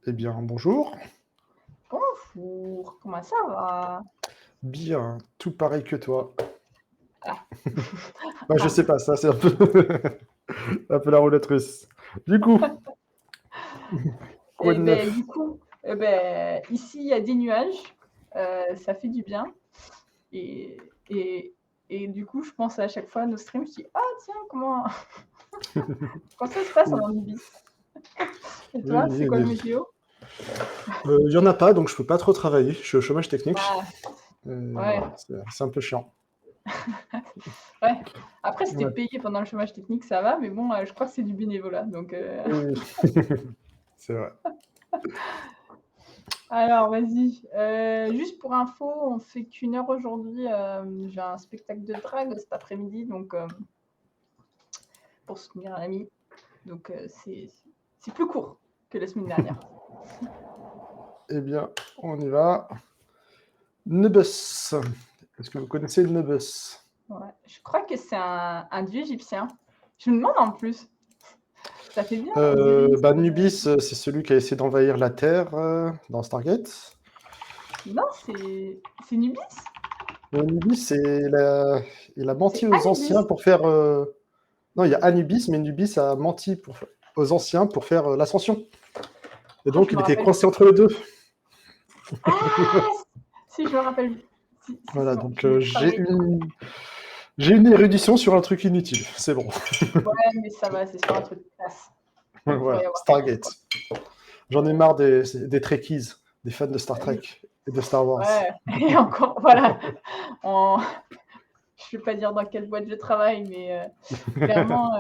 Eh bien, bonjour. Bonjour, comment ça va? Bien, tout pareil que toi. Ah, Bah, je ah, sais pas, ça c'est un peu, un peu la roulette russe. Du coup, quoi de et ben neuf? du coup, ici il y a des nuages, ça fait du bien et et et du coup, je pense à chaque fois à nos streams, je dis: «Ah tiens, comment ça se passe en Oui, Namibie?» Et oui, toi, c'est quoi le météo? il y en a pas, donc je peux pas trop travailler. Je suis au chômage technique. Ah, ouais, Voilà, c'est un peu chiant. ouais. Après, si tu Ouais. payé pendant le chômage technique, ça va, mais bon, je crois que c'est du bénévolat, donc Oui, c'est vrai. alors vas-y, juste pour info, on fait qu'1 heure aujourd'hui, j'ai un spectacle de drague cet après-midi, donc pour soutenir un ami. Donc c'est plus court que la semaine dernière. Eh bien, on y va. Nebus. Est-ce que vous connaissez le Nebus? Ouais. Je crois que c'est un dieu égyptien. Je me demande en plus. Ça fait bien Osiris. Bah, Nubis, c'est celui qui a essayé d'envahir la Terre dans Stargate. Non, c'est Nubis? Nubis, il a menti C'est aux anciens Anubis. pour faire. Non, il y a Anubis, mais Nubis a menti aux anciens pour faire l'ascension. Et Oh, donc, je il me était rappelle coincé plus. entre les deux. Ah! Si, je me rappelle. Si, c'est Voilà, bon. donc Je l'ai j'ai une érudition sur un truc inutile. C'est bon. Ouais, mais ça va, c'est sur un truc de classe. Il pourrait y Voilà, avoir pire, Stargate. quoi. J'en ai marre des Trekkies, des fans de Star Trek Oui. et de Star Wars. Ouais. Et encore, voilà. On je vais pas dire dans quelle boîte je travaille, mais clairement,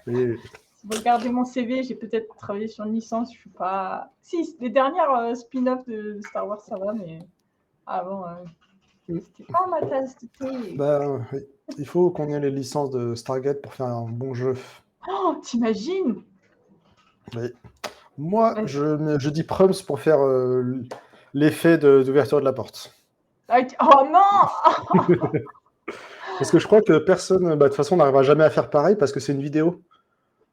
Et, si vous regardez mon CV, j'ai peut-être travaillé sur une licence, je suis pas. Si, les dernières spin-off de Star Wars, ça va, mais avant, c'était pas ma tasse de thé. bah, oui, il faut qu'on ait les licences de Stargate pour faire un bon jeu. Oh, t'imagines? Oui. Moi, Vas-y. je dis Prums pour faire l'effet d'ouverture de la porte. Oh non! Parce que je crois que personne, bah, de toute façon, n'arrivera jamais à faire pareil parce que c'est une vidéo.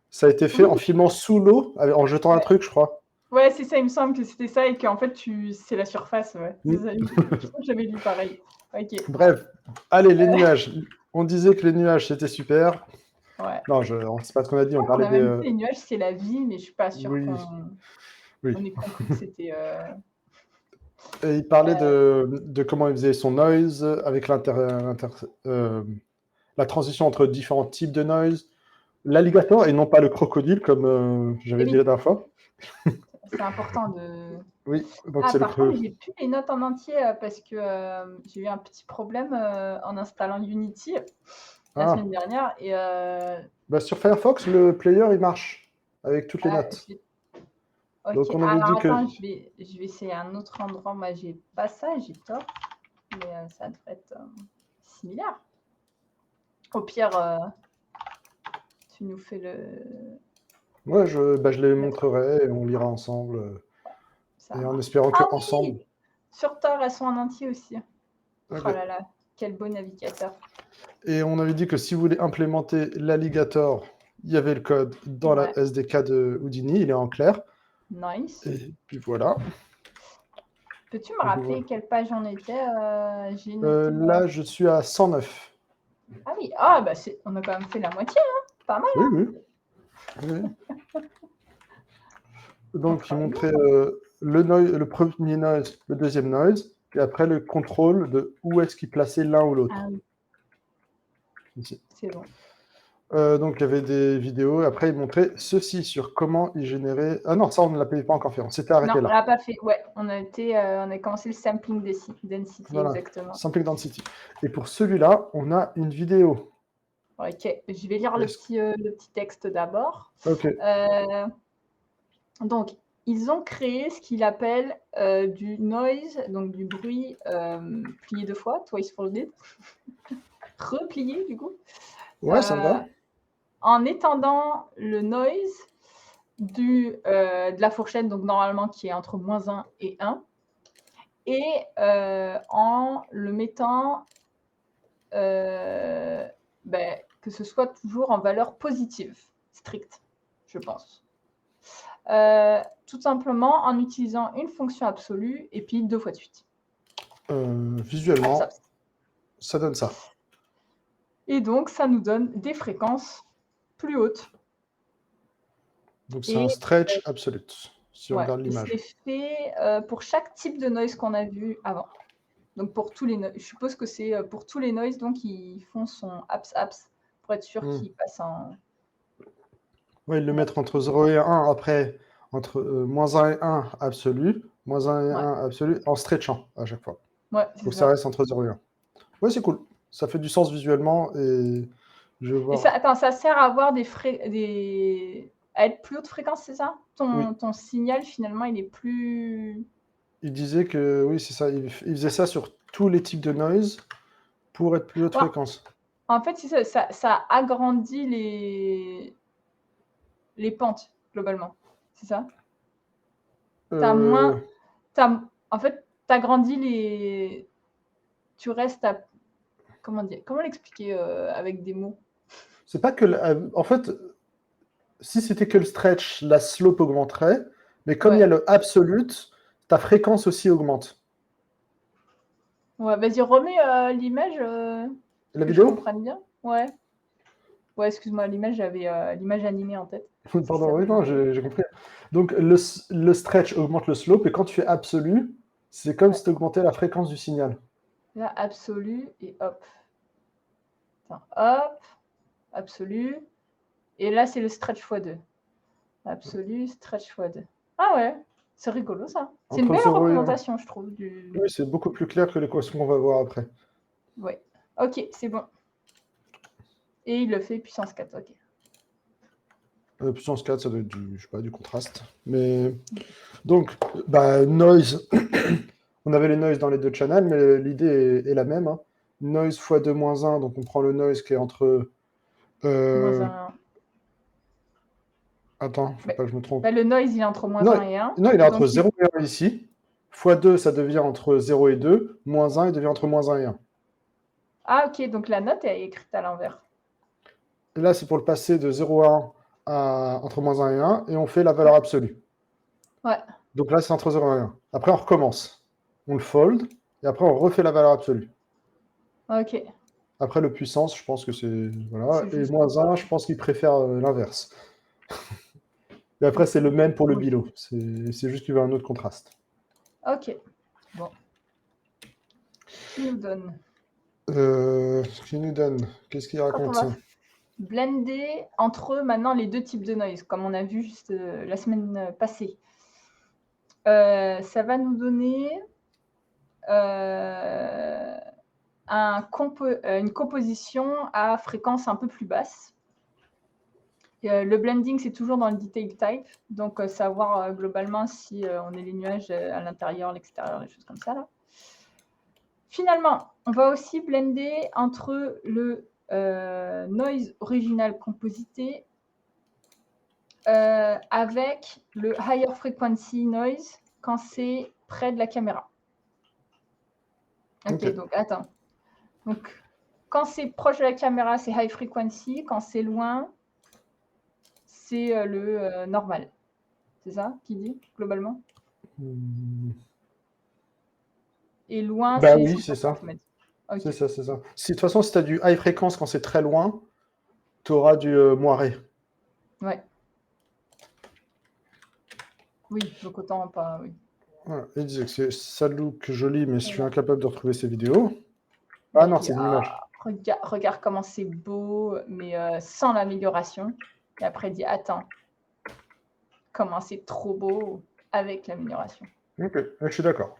Ça a été fait Oui, en filmant sous l'eau, en jetant un ouais, truc, je crois. ouais, c'est ça, il me semble que c'était ça et qu'en fait, c'est la surface, ouais. C'est Mm. ça, je crois que j'avais lu pareil. Ok, Bref, allez, les nuages. On disait que les nuages, c'était super. ouais. Non, c'est pas ce qu'on a dit, on On parlait a des... même dit les nuages, c'est la vie, mais je suis pas sûre Oui, oui. on ait compris que c'était. Et il parlait Euh, de comment il faisait son noise avec euh, la transition entre différents types de noise. L'alligator et non pas le crocodile, comme et j'avais dit oui, la dernière fois. c'est important de. Oui, donc Ah, c'est le par contre, creux. j'ai plus les notes en entier parce que j'ai eu un petit problème en installant Unity la Ah, semaine dernière. Et bah sur Firefox, le player, il marche avec toutes les ah, notes. ok, Donc on avait alors dit que... attends, je vais essayer un autre endroit. Moi, j'ai pas ça, j'ai tort, mais ça devrait être similaire. Au pire, tu nous fais le. Ouais, bah, je les Mettre montrerai et on lira ensemble. ça Et en marche. espérant Ah que ensemble. oui, sur Tor, elles sont en entier aussi. Oh Ok. là là, quel beau navigateur. Et on avait dit que si vous voulez implémenter l'alligator, il y avait le code dans la Ouais, SDK de Houdini, il est en clair. nice. Et puis voilà. Peux-tu me Donc, rappeler quelle page on était? J'ai noté. là, je suis à 109. Ah oui, ah bah on a quand même fait la moitié, hein. Pas mal. Oui, oui. Oui. On Donc, il travaille bien. montrait le premier noise, le deuxième noise, et après le contrôle de où est-ce qu'il plaçait l'un ou Ah l'autre. oui, Ici. c'est bon. Donc, il y avait des vidéos. Après, il montrait ceci sur comment il générait. Ah non, ça, on ne l'avait pas encore fait. On s'était Non, arrêté on là. l'a pas fait. Ouais, on a commencé le sampling density Voilà. exactement. Sampling Density. Et pour celui-là, on a une vidéo. Ok, je vais lire Est-ce- le petit texte d'abord. Ok. Euh, donc, ils ont créé ce qu'il appelle du noise, donc du bruit plié deux fois, twice folded, replié du coup, Ouais, ça me euh, va. en étendant le noise de la fourchette, donc normalement qui est entre -1 et 1, et en le mettant que ce soit toujours en valeur positive, stricte, je pense. Tout simplement en utilisant une fonction absolue et puis 2 fois de suite. Visuellement, Abs, abs. ça donne ça. Et donc, ça nous donne des fréquences plus hautes. Donc, c'est un stretch absolute, si on Ouais, regarde et l'image. c'est fait pour chaque type de noise qu'on a vu avant. Donc, pour tous les je suppose que c'est pour tous les noise, donc ils font son abs pour être sûr qu'il passe en. Oui, ils le mettent entre 0 et 1, après, entre -1 et 1 absolu, -1 et Ouais. 1 absolu, en stretchant à chaque fois. Ouais, c'est Donc, ça. ça reste entre 0 et 1. Ouais, c'est cool. Ça fait du sens visuellement et je vais Et voir. ça, attends, ça sert à avoir à être plus haute fréquence, c'est ça? Oui, Ton signal, finalement, il est plus. il disait que, oui, c'est ça, il faisait ça sur tous les types de noise pour être plus haute Ouais, fréquence. en fait, c'est ça, ça agrandit les pentes, globalement. C'est ça? T'as Euh, moins. En fait, tu agrandis les. Tu restes à. Comment dire? Comment l'expliquer avec des mots? c'est pas que, en fait, si c'était que le stretch, la slope augmenterait, mais comme il y a Ouais. le absolute, ta fréquence aussi augmente. Ouais, vas-y, remets l'image La que je vidéo? comprenne bien. Ouais. Ouais, excuse-moi, l'image, j'avais l'image animée en tête. C'est Pardon, ça oui, que je non, voulais. j'ai compris. Donc, le stretch augmente le slope, et quand tu fais absolu, c'est comme Ouais. si tu augmentais la fréquence du signal. Là, absolu et hop. Attends, hop, absolu. Et là, c'est le stretch x2. Absolu, stretch x2. Ah ouais, c'est rigolo ça. C'est une Entre belle 0 et 1. représentation, je trouve. Oui, c'est beaucoup plus clair que l'équation qu'on va voir après. Ouais. Ok, c'est bon. Et il le fait puissance 4. Ok. Puissance 4, ça doit être je sais pas, du contraste. Mais donc, bah, noise, on avait les noise dans les deux channels, mais l'idée est la même, hein. Noise x 2 moins 1, donc on prend le noise qui est entre. Moins euh, 1. Attends, faut pas que je me trompe. Bah, le noise, il est entre moins Non, 1 et 1. non, il est entre Donc, 0 et 1 ici. X 2, ça devient entre 0 et 2. Moins 1, il devient entre moins 1 et 1. Ah, ok, donc la note est écrite à l'envers. Et là, c'est pour le passer de 0 à 1 entre moins 1 et 1, et on fait la valeur absolue. Ouais. Donc là, c'est entre 0 et 1. Après, on recommence. On le fold, et après, on refait la valeur absolue. Ok. Après, le puissance, je pense que c'est. Voilà. C'est Et juste moins pour. 1, je pense qu'il préfère l'inverse. Et après, c'est le même pour le Oui. bilo. C'est juste qu'il veut un autre contraste. Ok. Bon. Qui nous donne? Ce qu'il nous donne, qu'est-ce qu'il Quand on raconte va ça? blender entre eux maintenant les deux types de noise, comme on a vu juste la semaine passée. Ça va nous donner une composition à fréquence un peu plus basse. Le blending, c'est toujours dans le detail type, donc savoir globalement si on est les nuages à l'intérieur, l'extérieur, des choses comme ça. Là. Finalement, on va aussi blender entre le noise original composité avec le higher frequency noise quand c'est près de la caméra. Ok, donc attends. Donc, quand c'est proche de la caméra, c'est high frequency. Quand c'est loin, c'est le normal. C'est ça qu'il dit, globalement? Et loin, Bah c'est oui, c'est ça. 150 mètres. Ok. C'est ça, c'est ça. Si, de toute façon, si tu as du high fréquence quand c'est très loin, tu auras du moiré. Ouais. Oui, donc autant pas, oui. Voilà. Il disait que c'est ça look joli, mais je suis incapable de retrouver ces vidéos. Là, Ah il non, dit, c'est une image. regarde comment c'est beau, mais sans l'amélioration. Et après, il dit, attends, comment c'est trop beau avec l'amélioration. Ok, je suis d'accord.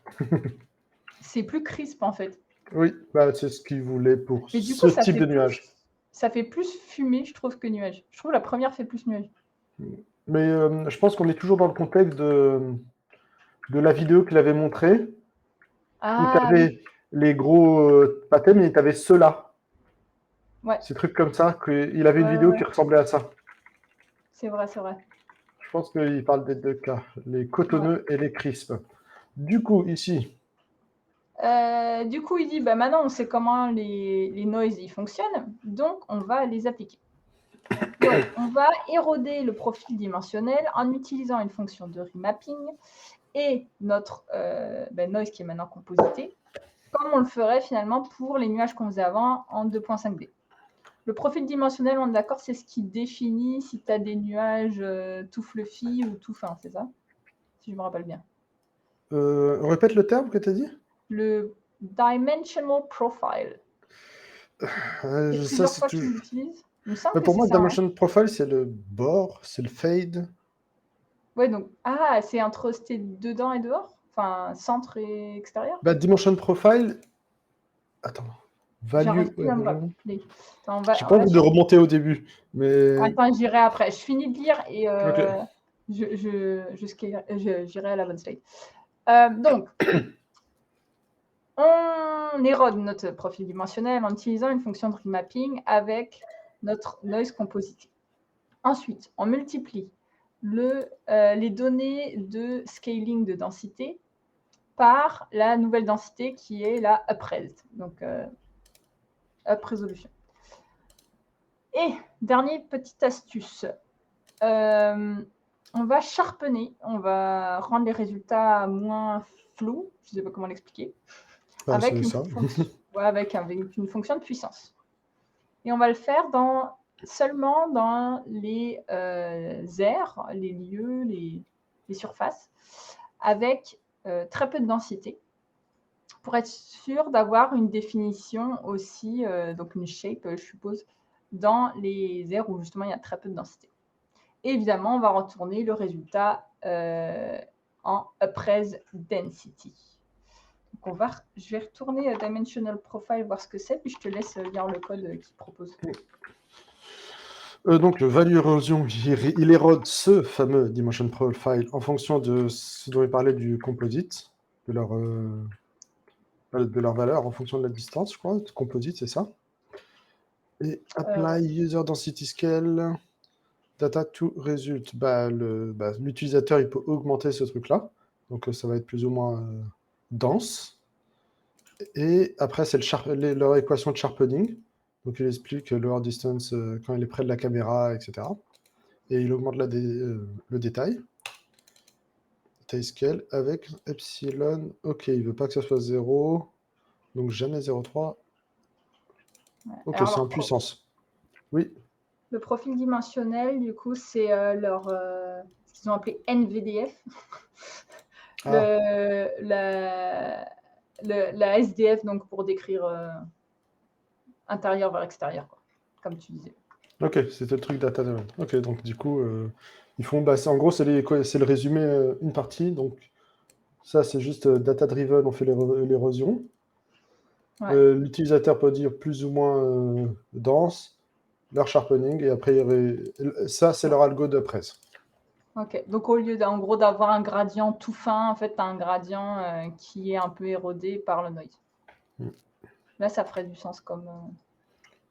C'est plus crisp, en fait. Oui, bah, c'est ce qu'il voulait pour Mais du ce coup, ça type fait de nuage. plus fumée, je trouve, que nuage. Je trouve la première fait plus nuage. Mais je pense qu'on est toujours dans le contexte de la vidéo qu'il avait montrée, où tu Ah oui, avais les gros patins, mais tu avais ceux-là. ouais, Ces trucs comme ça. Il avait une ouais, vidéo ouais. qui ressemblait à ça. C'est vrai, c'est vrai. Je pense qu'il parle des deux cas, les Ouais. cotonneux et les crispes. Du coup, ici, Du coup, il dit, maintenant, on sait comment les noises ils fonctionnent, donc on va les appliquer. Donc, on va éroder le profil dimensionnel en utilisant une fonction de remapping et notre noise qui est maintenant composité, comme on le ferait finalement pour les nuages qu'on faisait avant en 2.5D. Le profil dimensionnel, on est d'accord, c'est ce qui définit si tu as des nuages tout fluffy ou tout fin, c'est ça? Si je me rappelle bien. Répète le terme que tu as dit. Le dimensional profile. C'est Ça, plusieurs c'est fois que tu toujours... l'utilises. Il me semble Mais que pour c'est moi, ça. Hein. Dimension Profile, c'est le bord, c'est le fade. Ouais, donc, c'est entre c'était dedans et dehors? Enfin, centre et extérieur? Bah, Dimension Profile... Attends. Value... J'arrive plus à me rappeler. Attends, J'ai pas envie de remonter au début, mais... Attends, j'irai après. Je finis de lire et Ok. j'irai à la bonne slide. Donc, on érode notre profil dimensionnel en utilisant une fonction de remapping avec notre noise composite. Ensuite, on multiplie les données de scaling de densité par la nouvelle densité qui est la upres, donc up résolution. Et dernière petite astuce, on va sharpener, on va rendre les résultats moins flous, je ne sais pas comment l'expliquer, avec, avec une fonction de puissance. Et on va le faire seulement dans les aires, les lieux, les surfaces, avec très peu de densité, pour être sûr d'avoir une définition aussi, donc une shape, je suppose, dans les aires où justement il y a très peu de densité. Et évidemment, on va retourner le résultat en upres density. Donc je vais retourner Dimensional Profile, voir ce que c'est, puis je te laisse lire le code qu'il propose. Donc, le value erosion, il érode ce fameux Dimension Profile en fonction de ce dont il parlait du composite, de leur valeur, en fonction de la distance, je crois. Composite, c'est ça. Et apply user density scale, data to result. L'utilisateur, il peut augmenter ce truc-là. Donc, ça va être plus ou moins dense. Et après, c'est leur équation de sharpening. Donc, il explique lower distance quand il est près de la caméra, etc. Et il augmente le détail. Détail scale avec epsilon. Ok, il veut pas que ça soit 0. Donc, jamais 0,3. Ouais. Ok, Alors, c'est en puissance. Oui. Le profil dimensionnel, du coup, c'est ce qu'ils ont appelé NVDF. La SDF, donc pour décrire intérieur vers extérieur, quoi, comme tu disais. Ok, c'était le truc data driven. Ok, donc du coup, ils font. En gros, c'est le résumé, une partie. Donc, ça, c'est juste data driven, on fait l'érosion. Ouais. L'utilisateur peut dire plus ou moins dense, leur sharpening, et après, ça, c'est leur algo de presse. Ok, donc au lieu en gros d'avoir un gradient tout fin, en fait, tu as un gradient qui est un peu érodé par le noise. Là, ça ferait du sens comme.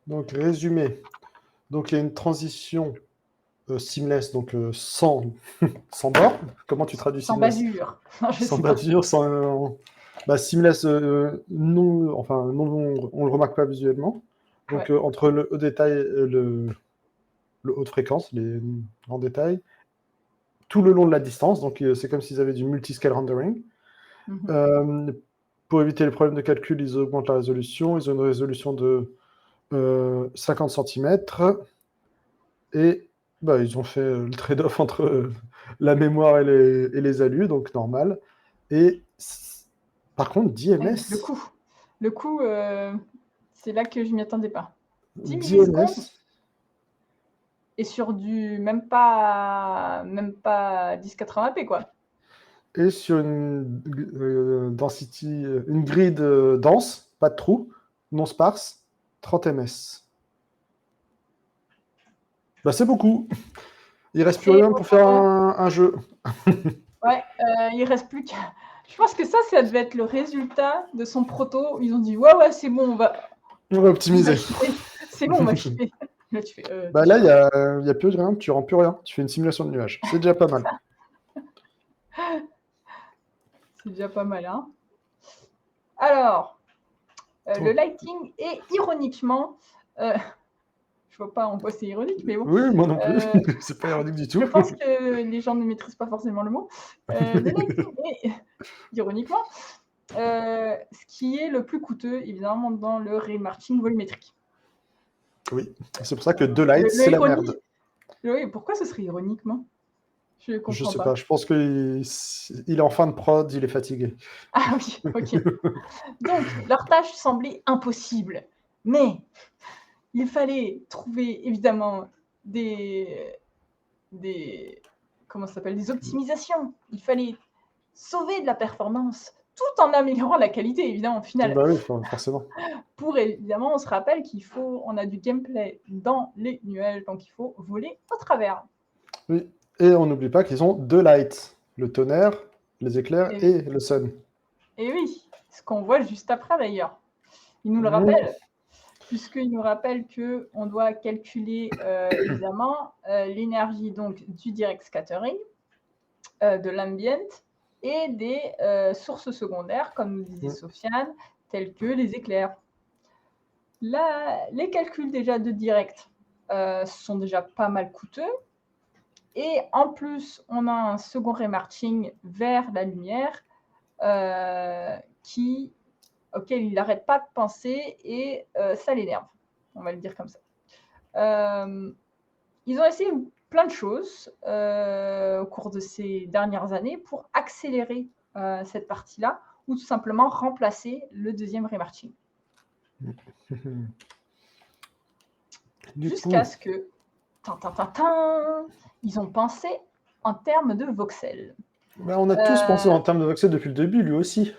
Donc, résumé. Donc, il y a une transition seamless, donc sans bord. Comment tu traduis Sans seamless? bavure. Non, je Sans sais pas. bavure, sans. Seamless, non, enfin, non, on le remarque pas visuellement. Donc, Ouais. entre le haut détail et le haute fréquence, en détail, tout le long de la distance. Donc, c'est comme s'ils avaient du multiscale rendering. Pour éviter les problèmes de calcul, ils augmentent la résolution. Ils ont une résolution de 50 cm. Et ils ont fait le trade-off entre la mémoire et les alus, donc normal. Et par contre, DMS. Le coup, c'est là que je m'y attendais pas. 10 DMS. millisecondes et sur du même pas 1080p, quoi. Et sur une density, une grid dense, pas de trou, non sparse, 30 ms. C'est beaucoup. Il reste plus rien pour faire un jeu. Ouais, il reste plus qu'à. Je pense que ça devait être le résultat de son proto. Ils ont dit ouais, c'est bon, on va optimiser. C'est bon, on va shipper. Là, tu fais, là, il n'y a plus rien, tu rends plus rien. Tu fais une simulation de nuage. C'est déjà pas mal. C'est déjà pas mal, hein. Alors, le lighting est ironiquement, je vois pas en quoi c'est ironique, mais bon. Oui, moi non plus. Euh, C'est pas ironique du Je tout. pense que les gens ne maîtrisent pas forcément le mot. Le lighting est, ironiquement, ce qui est le plus coûteux, évidemment, dans le remarching volumétrique. Oui, c'est pour ça que deux Le, lights, le c'est la ironie- merde. Oui, pourquoi ce serait ironiquement? Je ne Je comprends sais pas. pas, je pense qu'il est en fin de prod, il est fatigué. Ah oui, ok. Donc, leur tâche semblait impossible, mais il fallait trouver évidemment des comment ça s'appelle, des optimisations. Il fallait sauver de la performance tout en améliorant la qualité, évidemment, au final. Bah oui, forcément. Pour évidemment, on se rappelle on a du gameplay dans les nuages, donc il faut voler au travers. Oui. Et on n'oublie pas qu'ils ont deux lights, le tonnerre, les éclairs Et, et le sun. et oui, ce qu'on voit juste après d'ailleurs. Il nous le Mmh. rappelle, puisqu'il nous rappelle qu'on doit calculer évidemment l'énergie donc du direct scattering, de l'ambient et des sources secondaires, comme nous disait Sofiane, telles que les éclairs. Là, les calculs déjà de direct sont déjà pas mal coûteux. Et en plus, on a un second remarching vers la lumière auquel il n'arrête pas de penser et ça l'énerve. On va le dire comme ça. Ils ont essayé plein de choses au cours de ces dernières années pour accélérer cette partie-là ou tout simplement remplacer le deuxième remarching. Jusqu'à ce que, ils ont pensé en termes de voxels. Bah, on a tous pensé en termes de voxels depuis le début, lui aussi.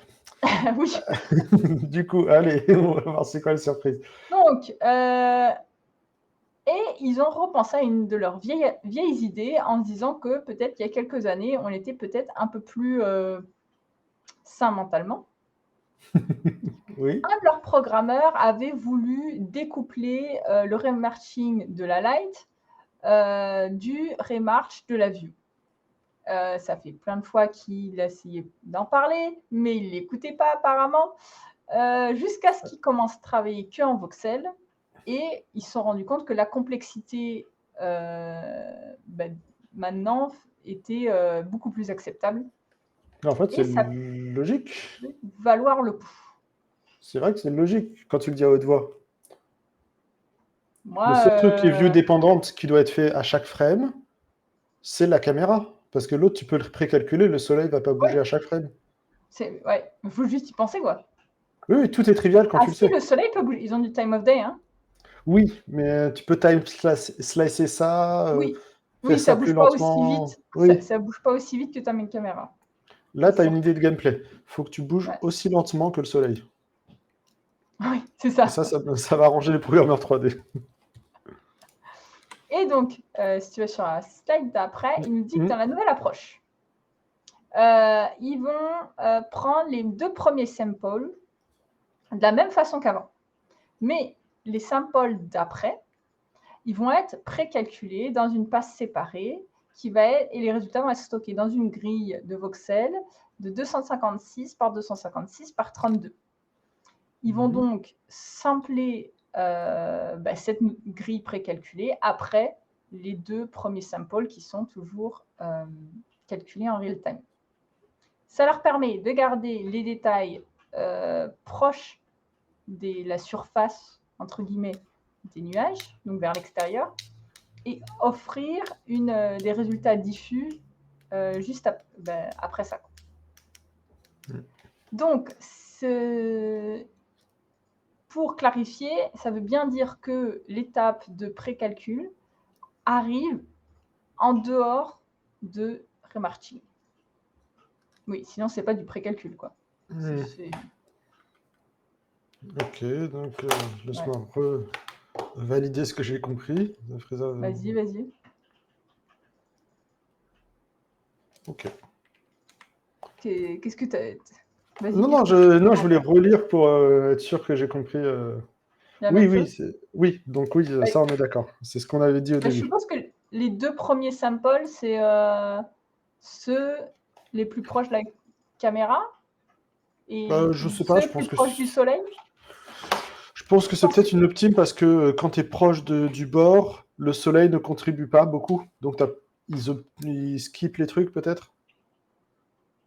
Oui. Du coup, allez, on va voir c'est quoi la surprise. Donc, et ils ont repensé à une de leurs vieilles idées en se disant que peut-être il y a quelques années, on était peut-être un peu plus sain mentalement. Oui. Un de leurs programmeurs avait voulu découpler le remarching de la light du remarch de la vue. Ça fait plein de fois qu'il a essayé d'en parler, mais il ne l'écoutait pas apparemment, jusqu'à ce qu'il commence à travailler qu'en voxel. Et ils se sont rendus compte que la complexité maintenant était beaucoup plus acceptable. En fait, Et c'est ça logique. peut valoir le coup. C'est vrai que c'est logique quand tu le dis à haute voix. Moi, Le seul truc qui est view dépendante qui doit être fait à chaque frame, c'est la caméra. Parce que l'autre, tu peux le précalculer, le soleil va pas bouger à chaque frame. Ouais, il faut juste y penser, quoi. Oui, tout est trivial quand tu le si, sais. le soleil peut bouger. Ils ont du time of day, hein. Oui, mais tu peux time slicer ça, Oui, faire ça ça plus bouge pas aussi lentement. vite. Oui. Ça bouge pas aussi vite que ta main caméra. Là, tu as une idée de gameplay. Faut que tu bouges aussi lentement que le soleil. Oui, c'est ça. Et ça va arranger les programmeurs 3D. Et donc, si tu vas sur la slide d'après, il nous dit que dans la nouvelle approche, ils vont prendre les 2 premiers samples de la même façon qu'avant. Mais les samples d'après, ils vont être précalculés dans une passe séparée et les résultats vont être stockés dans une grille de voxels de 256 par 256 par 32. Ils vont donc sampler cette grille précalculée après les 2 premiers samples qui sont toujours calculés en real time. Ça leur permet de garder les détails proches de la surface, entre guillemets, des nuages, donc vers l'extérieur, et offrir des résultats diffus juste après ça. Donc, pour clarifier, ça veut bien dire que l'étape de précalcul arrive en dehors de remarching. Oui, sinon, c'est pas du précalcul, quoi. Ok, donc laisse-moi valider ce que j'ai compris. Vas-y. Ok. Qu'est-ce que tu as... Non, je voulais relire pour être sûr que j'ai compris. Oui, donc oui, ça on est d'accord. C'est ce qu'on avait dit au début. Je suppose que les 2 premiers samples, c'est ceux les plus proches de la caméra et je sais pas, je pense plus que proches du soleil. pense que c'est peut-être une optime parce que quand tu es proche du bord, le soleil ne contribue pas beaucoup. Donc ils skippent les trucs peut-être.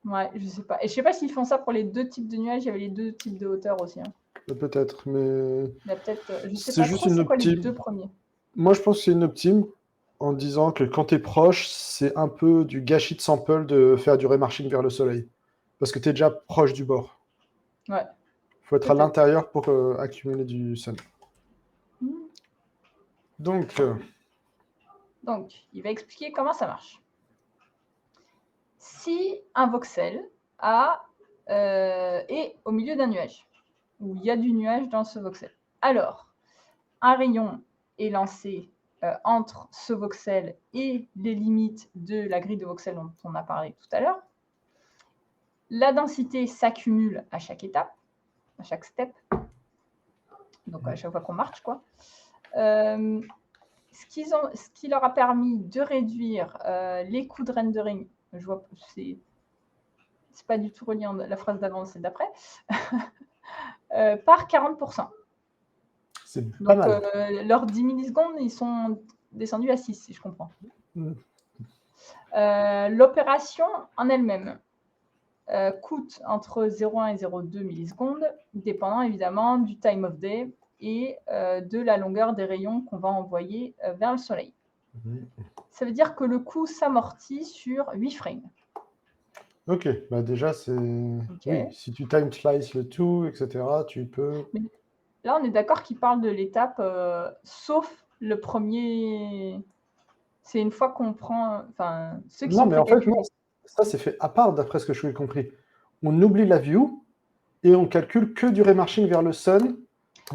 Ouais, je sais pas. Et je sais pas s'ils font ça pour les deux types de nuages. Il y avait les deux types de hauteur aussi. Hein. Peut-être, mais Il y a peut-être. Je sais c'est pas juste trop une c'est quoi les optime. deux premiers. Moi, je pense que c'est une optime en disant que quand tu es proche, c'est un peu du gâchis de sample de faire du remarching vers le soleil. Parce que tu es déjà proche du bord. Ouais. Il faut être à Peut-être. l'intérieur pour accumuler du sun. Hmm. Donc, Donc, il va expliquer comment ça marche. Si un voxel est au milieu d'un nuage, où il y a du nuage dans ce voxel, alors un rayon est lancé entre ce voxel et les limites de la grille de voxel dont on a parlé tout à l'heure. La densité s'accumule à chaque étape, à chaque step, donc à chaque fois qu'on marche, quoi. Ce qui leur a permis de réduire les coûts de rendering, je vois, c'est pas du tout relié la phrase d'avant, c'est d'après, par 40%. c'est pas Donc, mal. leurs 10 millisecondes, ils sont descendus à 6, si je comprends. L'opération en elle-même coûte entre 0,1 et 0,2 millisecondes, dépendant évidemment du time of day et de la longueur des rayons qu'on va envoyer vers le soleil. Ça veut dire que le coût s'amortit sur 8 frames. Ok, bah déjà, c'est... Okay. Oui, si tu time slice le tout, etc., tu peux... Mais là, on est d'accord qu'il parle de l'étape, sauf le premier... C'est une fois qu'on prend... Enfin, ceux qui Non, sont mais en fait, précalculés. non, ça c'est fait à part, d'après ce que je suis compris. On oublie la view et on calcule que du remarching vers le sun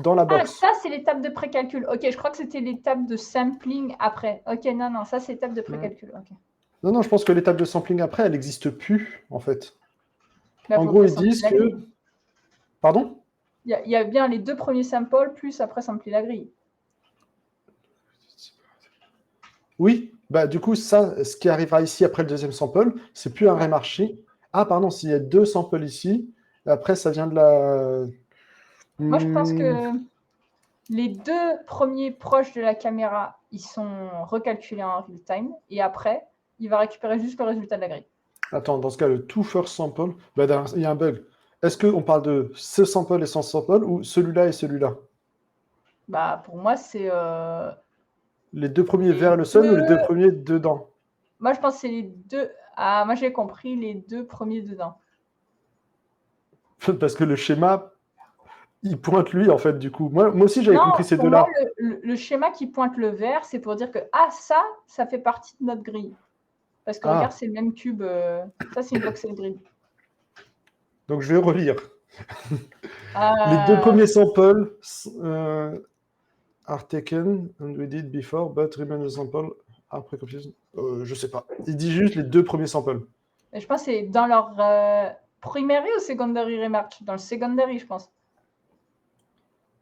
dans la Ah, box. ça, c'est l'étape de précalcul. Ok, je crois que c'était l'étape de sampling après. Ok, non, ça, c'est l'étape de précalcul. Okay. Non, je pense que l'étape de sampling après, elle n'existe plus, en fait. Bah, En faut gros, pas ils sampler disent la que... grille. Pardon? Il y a bien les deux premiers samples, plus après sampler la grille. Oui, bah du coup, ça, ce qui arrivera ici après le deuxième sample, c'est plus un Ouais. remarching. Ah, pardon, s'il y a deux samples ici, après, ça vient de la... Moi, je pense que les deux premiers proches de la caméra, ils sont recalculés en real time. Et après, il va récupérer juste le résultat de la grille. Attends, dans ce cas, le two first sample, bah, il y a un bug. Est-ce qu'on parle de ce sample et son sample ou celui-là et celui-là? Bah, pour moi, c'est... Les deux premiers les vers le sun ou les deux deux... premiers dedans? Moi, je pense que c'est les deux... Ah, moi, j'ai compris les deux premiers dedans. Parce que le schéma, il pointe lui, en fait, du coup. Moi aussi, j'avais Non, compris ces pour moi, deux-là. le schéma qui pointe le vert, c'est pour dire que ça fait partie de notre grille. Parce que regarde, Ah, c'est le même cube. Ça, c'est une voxel grid. donc je vais relire. Les deux Euh, premiers samples are taken and we did before, but remain the sample après computation. Je sais pas. Il dit juste les deux premiers samples. je pense que c'est dans leur primary ou secondary remark. Dans le secondary, je pense.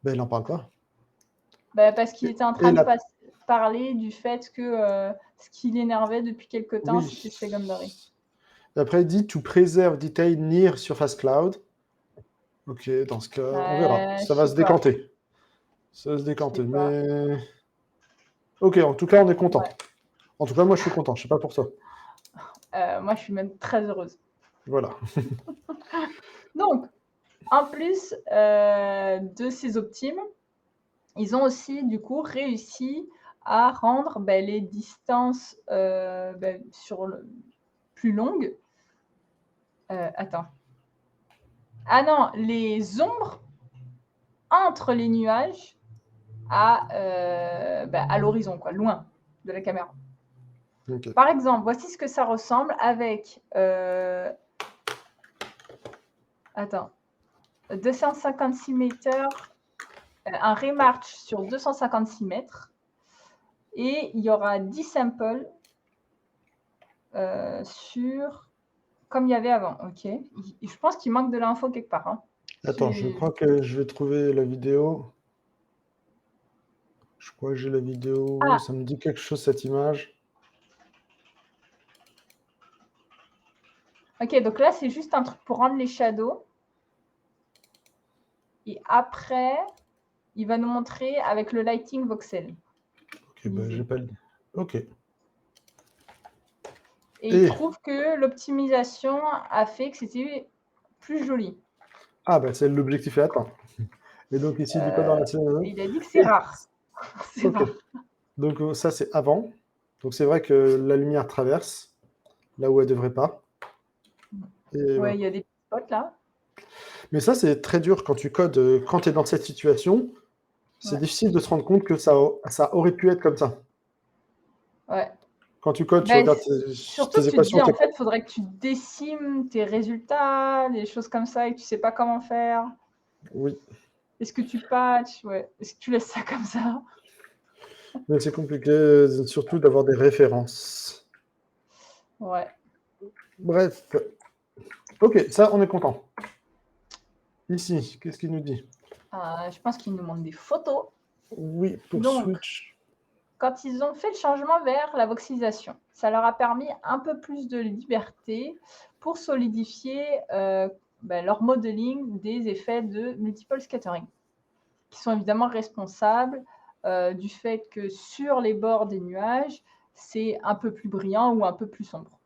Ben, il n'en parle pas. Bah, parce qu'il était en train Et de la... parler du fait que ce qui l'énervait depuis quelque temps, Oui. c'était secondary. Et après, il dit to preserve detail near surface cloud. Ok, dans ce cas, on verra. Je Ça va sais se pas. décanter. Ça va se Je sais décanter. pas. Mais. Ok, en tout cas, on est content. Ouais. En tout cas, moi, je suis content. Je sais pas pour toi. Moi, je suis même très heureuse. Voilà. Donc, en plus de ces optimes, ils ont aussi du coup réussi à rendre les distances plus longues. Attends. Ah non, les ombres entre les nuages à l'horizon, quoi, loin de la caméra. Okay. Par exemple, voici ce que ça ressemble avec 256 mètres, un remarch sur 256 mètres, et il y aura 10 samples sur comme il y avait avant. Ok. Je pense qu'il manque de l'info quelque part. Hein. Attends, je crois que je vais trouver la vidéo. Je crois que j'ai la vidéo. Ah. Ça me dit quelque chose, cette image. Ok, donc là, c'est juste un truc pour rendre les shadows. Et après, il va nous montrer avec le lighting voxel. Ok, bah, j'ai pas le... Ok. Et il trouve que l'optimisation a fait que c'était plus joli. Ah, bah, c'est l'objectif est atteint. Et donc, ici, du coup, dans la scène... Il a dit que c'est rare. C'est Ok. rare. Donc, ça, c'est avant. Donc, c'est vrai que la lumière traverse là où elle devrait pas. Et Ouais, voilà. il y a des petits spots là. Mais ça, c'est très dur quand tu codes, quand tu es dans cette situation. C'est Ouais. difficile de se rendre compte que ça aurait pu être comme ça. Ouais. Quand tu codes, tu Ben, regardes surtout tes que tu te dis, équations. en fait, il faudrait que tu décimes tes résultats, des choses comme ça, et que tu sais pas comment faire. Oui, Est-ce que tu patches? Ouais. Est-ce que tu laisses ça comme ça? mais c'est compliqué, surtout d'avoir des références. Ouais. Bref. Ok, ça, on est content. Ici, qu'est-ce qu'il nous dit? Je pense qu'il nous manque des photos. Oui, pour Donc, Switch. quand ils ont fait le changement vers la voxelisation, ça leur a permis un peu plus de liberté pour solidifier leur modeling des effets de multiple scattering, qui sont évidemment responsables du fait que sur les bords des nuages, c'est un peu plus brillant ou un peu plus sombre.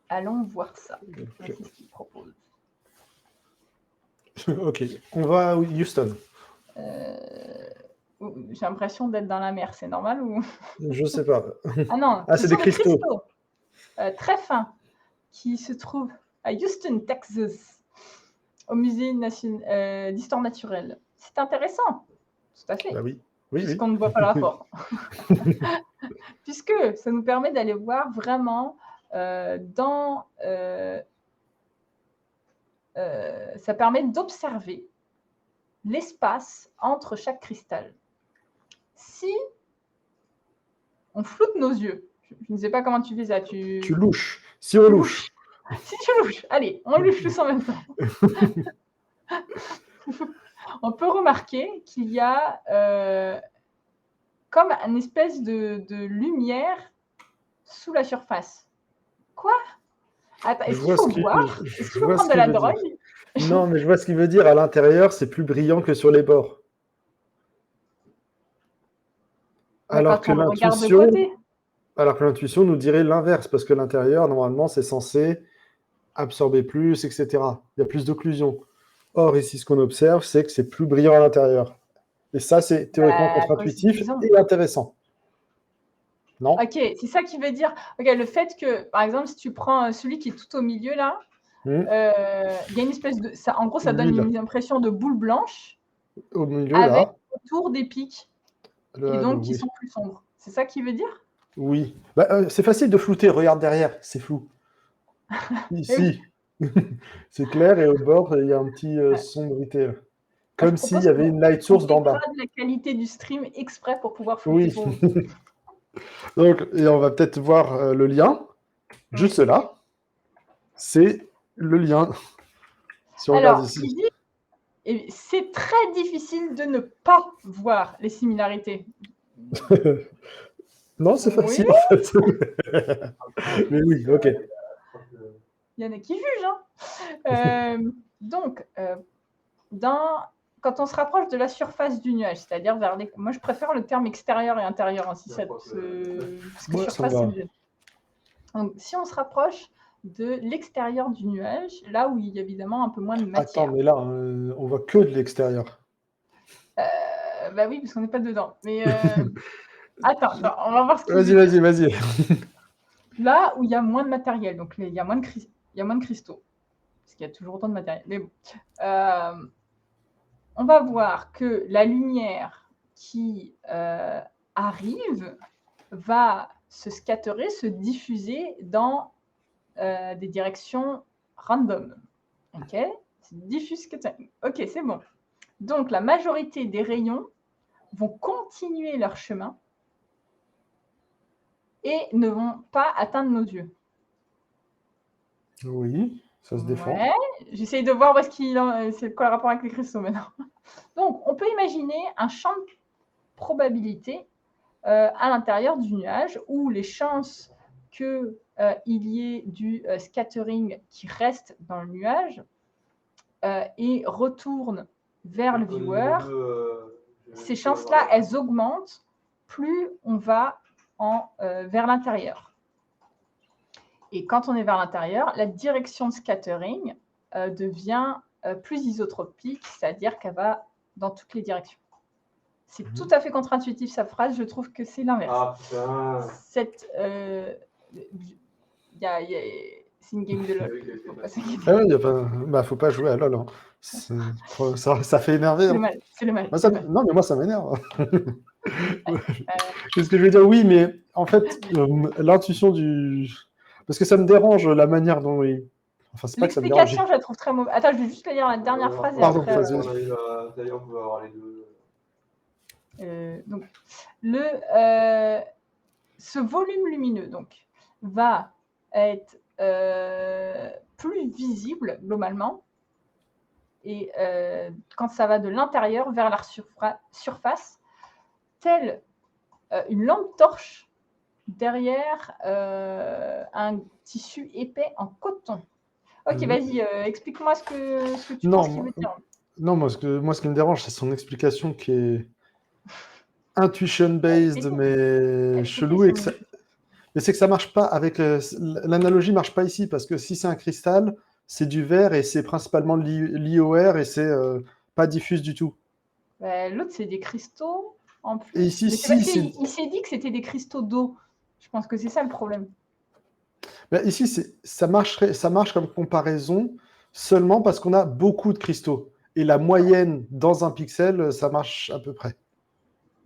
Allons voir ça. Ok. C'est ce qu'ils proposent. Ok, on va à Houston. J'ai l'impression d'être dans la mer, c'est normal ou... Je sais pas. Ah non, Ah, ce c'est sont des cristaux. très fins qui se trouvent à Houston, Texas, au Musée d'histoire naturelle. C'est intéressant, tout à fait, Bah oui, oui, oui. puisqu'on ne voit pas le rapport. Puisque ça nous permet d'aller voir vraiment ça permet d'observer l'espace entre chaque cristal. Si on floute nos yeux, je ne sais pas comment tu fais ça, Tu louches. Si on louche. Si tu louches, allez, on louche tous en même temps. On peut remarquer qu'il y a comme une espèce de lumière sous la surface. Quoi? Attends, est-ce qu'il faut boire? Est-ce qu'il faut prendre de la drogue? Non, mais je vois ce qu'il veut dire. À l'intérieur, c'est plus brillant que sur les bords. Alors que Quand on le regarde de côté. l'intuition nous dirait l'inverse, parce que l'intérieur, normalement, c'est censé absorber plus, etc. Il y a plus d'occlusion. Or, ici, ce qu'on observe, c'est que c'est plus brillant à l'intérieur. Et ça, c'est théoriquement contre-intuitif et intéressant. Non? Ok, c'est ça qui veut dire. Okay, le fait que, par exemple, si tu prends celui qui est tout au milieu là, il y a une espèce de. Ça, en gros, ça donne une impression de boule blanche au milieu, avec là. autour des pics. Et donc, qui sont plus sombres. C'est ça qui veut dire? Oui. Bah, c'est facile de flouter. Regarde derrière, c'est flou. Ici, c'est clair et au bord, il y a un petit sombrité. Là. Comme s'il y avait une light source d'en bas. On la qualité du stream exprès pour pouvoir flouter pour vous. Donc, et on va peut-être voir le lien. Juste là. C'est le lien. Si on regarde ici. Il dit, c'est très difficile de ne pas voir les similarités. Non, c'est facile en fait. Mais oui, ok. Il y en a qui jugent. Hein. Donc, quand on se rapproche de la surface du nuage, c'est-à-dire vers les... Moi, je préfère le terme extérieur et intérieur, hein, si ça parce que surface, c'est mieux. Donc, si on se rapproche de l'extérieur du nuage, là où il y a évidemment un peu moins de matière. Attends, mais là, on voit que de l'extérieur. Bah oui, parce qu'on n'est pas dedans. Mais attends, on va voir ce qu'il dit. Vas-y. Là où il y a moins de matériel, donc il y a moins de cristaux, parce qu'il y a toujours autant de matériel. Mais bon, on va voir que la lumière qui arrive va se scatterer, se diffuser dans des directions random. Ok, c'est diffuse scattering. Ok, c'est bon. Donc la majorité des rayons vont continuer leur chemin et ne vont pas atteindre nos yeux. Oui, ça se défend. Ouais, j'essaye de voir où est-ce c'est quoi le rapport avec les cristaux maintenant. Donc, on peut imaginer un champ de probabilité à l'intérieur du nuage où les chances qu'il y ait du scattering qui reste dans le nuage et retourne vers le viewer, ces chances-là, elles augmentent plus on va vers l'intérieur. Et quand on est vers l'intérieur, la direction de scattering devient plus isotropique, c'est-à-dire qu'elle va dans toutes les directions. C'est tout à fait contre-intuitif sa phrase, je trouve que c'est l'inverse. Ah putain. C'est une game de LOL. Faut pas s'inquiéter. Ah ouais, faut pas jouer à LoL. Hein. Ça fait énerver. C'est le Hein. mal. C'est le mal. Moi, c'est le mal. non, mais moi, ça m'énerve. C'est ce que je veux dire, oui, mais en fait, l'intuition du... Parce que ça me dérange la manière dont il... Enfin, c'est pas que ça me dérange. L'explication, je la trouve très mauvaise. Attends, je vais juste lire la dernière phrase. Et Pardon, après, vas-y. D'ailleurs, on peut avoir les deux. Donc, ce volume lumineux donc, va être plus visible globalement et quand ça va de l'intérieur vers la surface, telle une lampe torche derrière un tissu épais en coton. Ok, vas-y, explique-moi ce que tu penses qu'il veut dire. Non, moi, ce qui me dérange, c'est son explication qui est intuition-based, mais chelou. Mais c'est que ça marche pas avec... L'analogie marche pas ici, parce que si c'est un cristal, c'est du verre et c'est principalement lié au air et c'est pas diffuse du tout. L'autre, c'est des cristaux en plus. Et ici, il s'est dit que c'était des cristaux d'eau. Je pense que c'est ça le problème. Ici, ça marche comme comparaison seulement parce qu'on a beaucoup de cristaux. Et la moyenne dans un pixel, ça marche à peu près.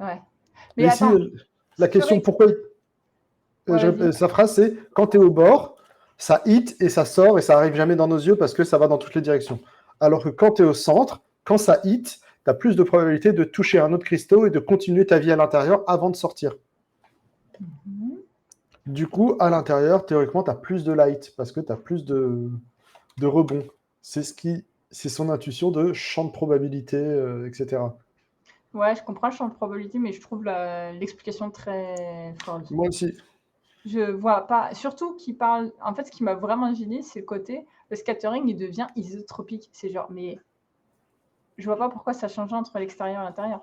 Ouais. Mais ici, la question pourquoi... sa phrase, c'est quand tu es au bord, ça hit et ça sort et ça arrive jamais dans nos yeux parce que ça va dans toutes les directions. Alors que quand tu es au centre, quand ça hit, tu as plus de probabilité de toucher un autre cristaux et de continuer ta vie à l'intérieur avant de sortir. Du coup, à l'intérieur, théoriquement, tu as plus de light parce que tu as plus de rebond. C'est son intuition de champ de probabilité, etc. Ouais, je comprends le champ de probabilité, mais je trouve l'explication très folle. Moi aussi. Je vois pas, surtout qu'il parle. En fait, ce qui m'a vraiment gêné, c'est le côté le scattering, il devient isotropique. C'est genre, mais je vois pas pourquoi ça change entre l'extérieur et l'intérieur.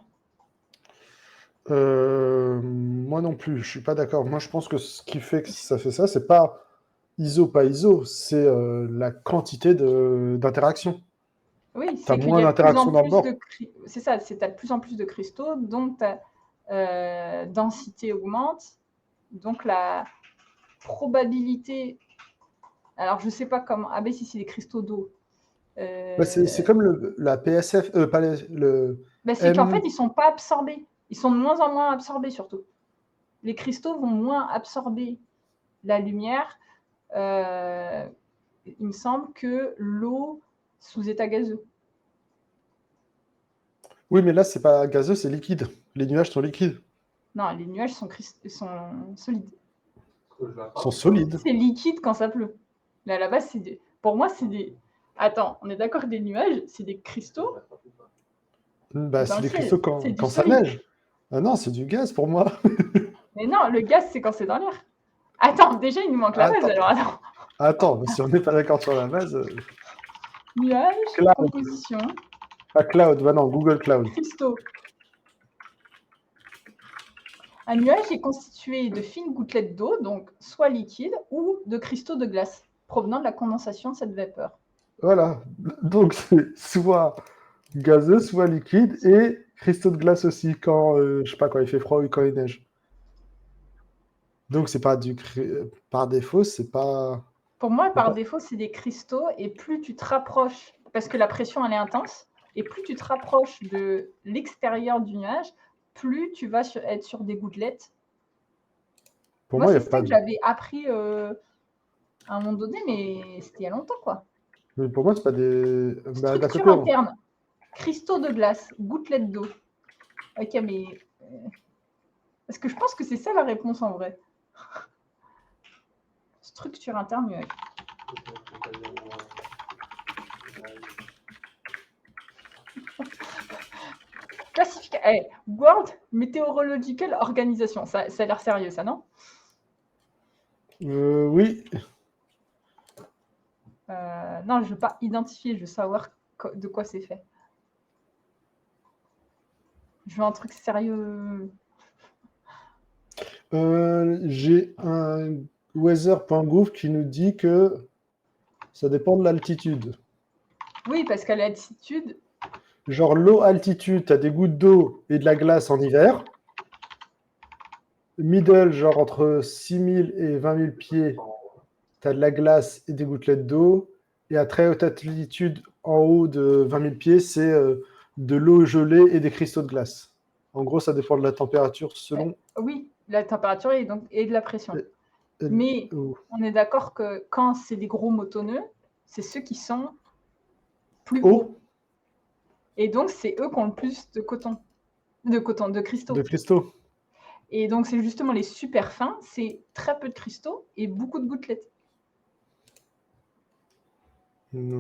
Moi non plus, je suis pas d'accord. Moi, je pense que ce qui fait que ça fait ça, c'est pas ISO, pas ISO, c'est la quantité d'interaction. Oui, T'as c'est qu'il moins y a de plus en d'interaction dans le plus bord. c'est ça, c'est t'as de plus en plus de cristaux, donc ta densité augmente, donc la probabilité. Alors, je sais pas comment. Ah ben si, c'est des cristaux d'eau. C'est comme la PSF, pas le c'est qu'en fait, ils sont pas absorbés. Ils sont de moins en moins absorbés, surtout. Les cristaux vont moins absorber la lumière, il me semble, que l'eau sous état gazeux. Oui, mais là, c'est pas gazeux, c'est liquide. Les nuages sont liquides. Non, les nuages sont solides. Ils sont solides. C'est liquide quand ça pleut. Mais à la base, pour moi, c'est des... Attends, on est d'accord que des nuages, c'est des cristaux? C'est des cristaux quand ça neige. Ah non, c'est du gaz pour moi. Mais non, le gaz, c'est quand c'est dans l'air. Attends, déjà, il nous manque la base, alors Attends, mais si on n'est pas d'accord sur la base... Nuages, composition... Cloud, non, Google Cloud. Cristaux. Un nuage est constitué de fines gouttelettes d'eau, donc soit liquide, ou de cristaux de glace, provenant de la condensation de cette vapeur. Voilà, donc c'est soit gazeux, soit liquide, et cristaux de glace aussi, quand, je sais pas, quand il fait froid ou quand il neige. Donc c'est pas par défaut, c'est pas... Pour moi, par défaut, c'est des cristaux, et plus tu te rapproches, parce que la pression, elle est intense, et plus tu te rapproches de l'extérieur du nuage, plus tu vas être sur des gouttelettes. Pour moi, c'est ça que j'avais appris à un moment donné, mais c'était il y a longtemps, quoi. Mais pour moi, c'est pas des... Structure interne, cristaux de glace, gouttelettes d'eau. Ok, mais... Parce que je pense que c'est ça la réponse en vrai. Structure interne nuage. Classification. World Meteorological Organization. Ça a l'air sérieux, ça, non? Oui. Non, je ne veux pas identifier, je veux savoir de quoi c'est fait. Je veux un truc sérieux. J'ai un weather.gouv qui nous dit que ça dépend de l'altitude. Oui, parce qu'à l'altitude, Genre, low altitude, tu as des gouttes d'eau et de la glace en hiver. Middle, genre entre 6000 et 20 000 pieds, tu as de la glace et des gouttelettes d'eau. Et à très haute altitude, en haut de 20 000 pieds, c'est de l'eau gelée et des cristaux de glace. En gros, ça dépend de la température selon. oui, la température et de la pression. Et- Mais oh. on est d'accord que quand c'est des gros motonneux, c'est ceux qui sont plus Eau hauts. Et donc, c'est eux qui ont le plus de cristaux. de cristaux. Et donc, c'est justement les super fins, c'est très peu de cristaux et beaucoup de gouttelettes.